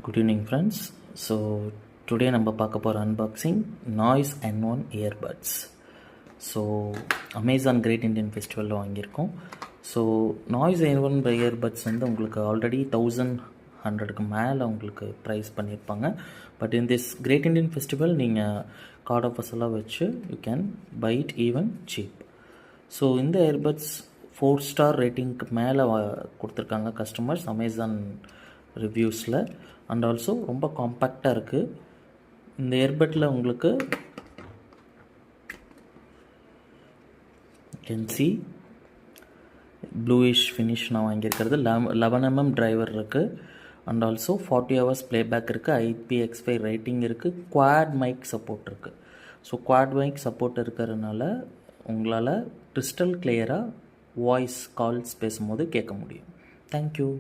Good evening friends. So today நம்ம பார்க்க போகிற unboxing Noise N1 earbuds. So Amazon great Indian ஃபெஸ்டிவலில் வாங்கியிருக்கோம். ஸோ நாய்ஸ் N1 earbuds வந்து உங்களுக்கு ஆல்ரெடி 1100க்கு மேலே உங்களுக்கு ப்ரைஸ் பண்ணியிருப்பாங்க. But in this great Indian festival நீங்கள் கார்ட் ஆஃபர்ஸ் எல்லாம் வச்சு you can buy it even cheap. So இந்த இயர்பட்ஸ் 4 ஸ்டார் ரேட்டிங்க்கு மேலே கொடுத்துருக்காங்க கஸ்டமர்ஸ் அமேசான் ரிவ்யூஸில். அண்ட் ஆல்சோ ரொம்ப காம்பேக்டாக இருக்குது. இந்த இயர்பட்டில் உங்களுக்கு கேன் சி ப்ளூயிஷ் ஃபினிஷ் நான் வாங்கியிருக்கிறது. 11mm டிரைவர் இருக்குது. அண்ட் ஆல்சோ 40 hours ப்ளேபேக் இருக்குது. IPX5 ரேட்டிங் இருக்குது. குவாட் மைக் சப்போர்ட் இருக்குது. ஸோ குவாட் மைக் சப்போர்ட் இருக்கிறதுனால உங்களால் கிறிஸ்டல் கிளியராக வாய்ஸ் கால்ஸ் பேசும்போது கேட்க முடியும். தேங்க்யூ.